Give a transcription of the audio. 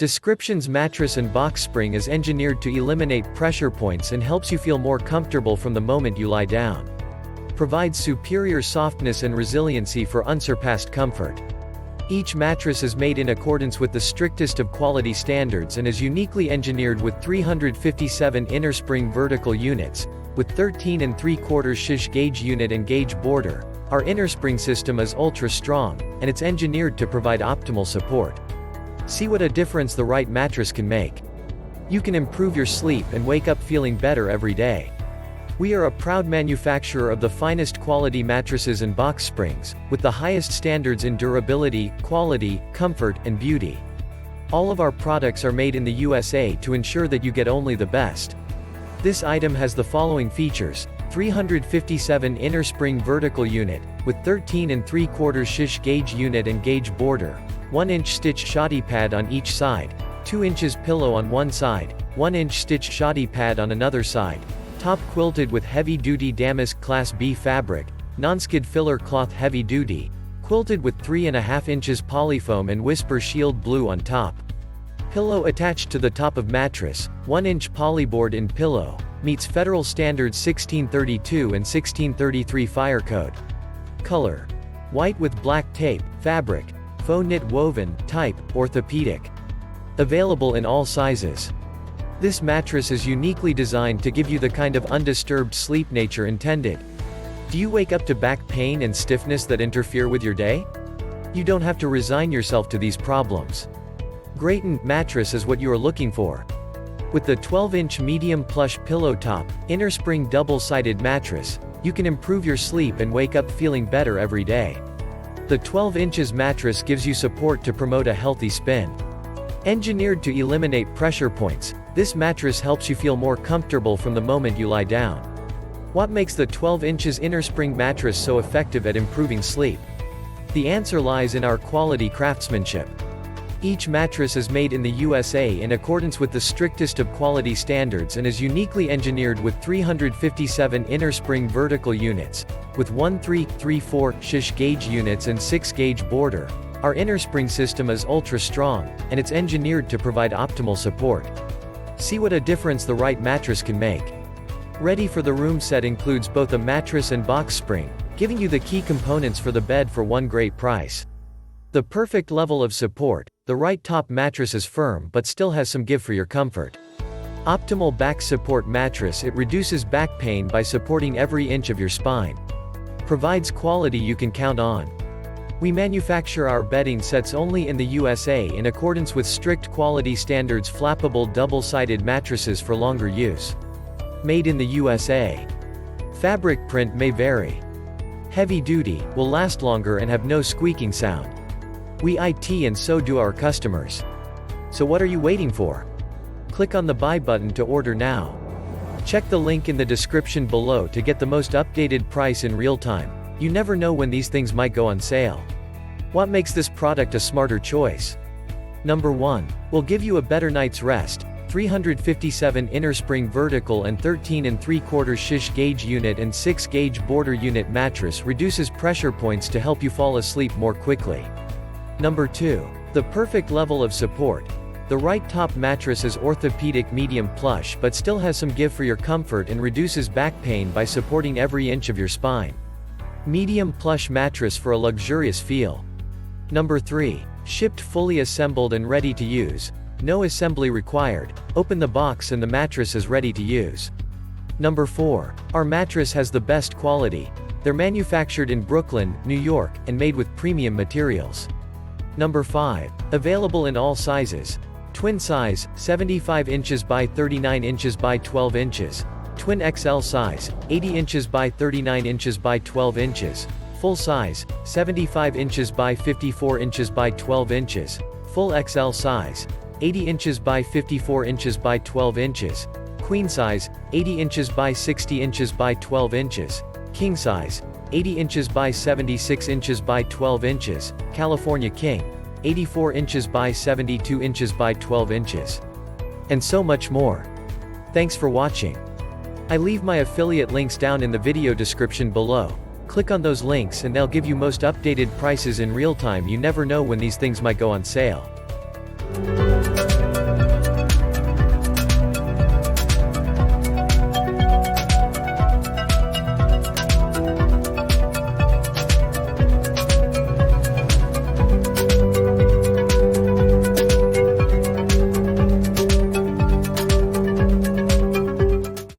Description's mattress and box spring is engineered to eliminate pressure points and helps you feel more comfortable from the moment you lie down. Provides superior softness and resiliency for unsurpassed comfort. Each mattress is made in accordance with the strictest of quality standards and is uniquely engineered with 357 innerspring vertical units, with 13 3/4 shish gauge unit and gauge border. Our innerspring system is ultra strong, and it's engineered to provide optimal support. See what a difference the right mattress can make. You can improve your sleep and wake up feeling better every day. We are a proud manufacturer of the finest quality mattresses and box springs, with the highest standards in durability, quality, comfort, and beauty. All of our products are made in the USA to ensure that you get only the best. This item has the following features: 357 innerspring vertical unit, with 13 3/4 shish gauge unit and gauge border, 1-inch stitch shoddy pad on each side, 2 inches pillow on one side, 1-inch stitch shoddy pad on another side, top quilted with heavy-duty Damask Class B fabric, nonskid filler cloth heavy-duty, quilted with 3.5 inches polyfoam and whisper shield blue on top. Pillow attached to the top of mattress, 1-inch polyboard in pillow, meets Federal Standards 1632 and 1633 Fire Code. Color: white with black tape, fabric, faux knit woven, type, orthopaedic. Available in all sizes. This mattress is uniquely designed to give you the kind of undisturbed sleep nature intended. Do you wake up to back pain and stiffness that interfere with your day? You don't have to resign yourself to these problems. Greaton mattress is what you are looking for. With the 12-inch medium plush Pillowtop Innerspring double-sided mattress, you can improve your sleep and wake up feeling better every day. The 12 inches mattress gives you support to promote a healthy spin. Engineered to eliminate pressure points, this mattress helps you feel more comfortable from the moment you lie down. What makes the 12 inches innerspring mattress so effective at improving sleep? The answer lies in our quality craftsmanship. Each mattress is made in the USA in accordance with the strictest of quality standards and is uniquely engineered with 357 innerspring vertical units, with 3/4 shish gauge units and 6 gauge border. Our innerspring system is ultra strong, and it's engineered to provide optimal support. See what a difference the right mattress can make. Ready for the room set includes both a mattress and box spring, giving you the key components for the bed for one great price. The perfect level of support. The right top mattress is firm but still has some give for your comfort. Optimal back support mattress. It reduces back pain by supporting every inch of your spine. Provides quality you can count on. We manufacture our bedding sets only in the USA in accordance with strict quality standards. Flappable double-sided mattresses for longer use. Made in the USA. Fabric print may vary. Heavy duty, will last longer and have no squeaking sound. We IT and so do our customers. So what are you waiting for? Click on the buy button to order now. Check the link in the description below to get the most updated price in real time. You never know when these things might go on sale. What makes this product a smarter choice? Number 1. Will give you a better night's rest. 357 innerspring vertical and 13 3/4 shish gauge unit and 6 gauge border unit mattress reduces pressure points to help you fall asleep more quickly. Number 2. The perfect level of support. The right top mattress is orthopaedic medium plush but still has some give for your comfort and reduces back pain by supporting every inch of your spine. Medium plush mattress for a luxurious feel. Number 3. Shipped fully assembled and ready to use. No assembly required. Open the box and the mattress is ready to use. Number 4. Our mattress has the best quality. They're manufactured in Brooklyn, New York, and made with premium materials. Number 5. Available in all sizes. Twin size, 75 inches by 39 inches by 12 inches. Twin XL size, 80 inches by 39 inches by 12 inches. Full size, 75 inches by 54 inches by 12 inches. Full XL size, 80 inches by 54 inches by 12 inches. Queen size, 80 inches by 60 inches by 12 inches. King size, 80 inches by 76 inches by 12 inches, California King, 84 inches by 72 inches by 12 inches. And so much more. Thanks for watching. I leave my affiliate links down in the video description below. Click on those links and they'll give you most updated prices in real time. You never know when these things might go on sale. you.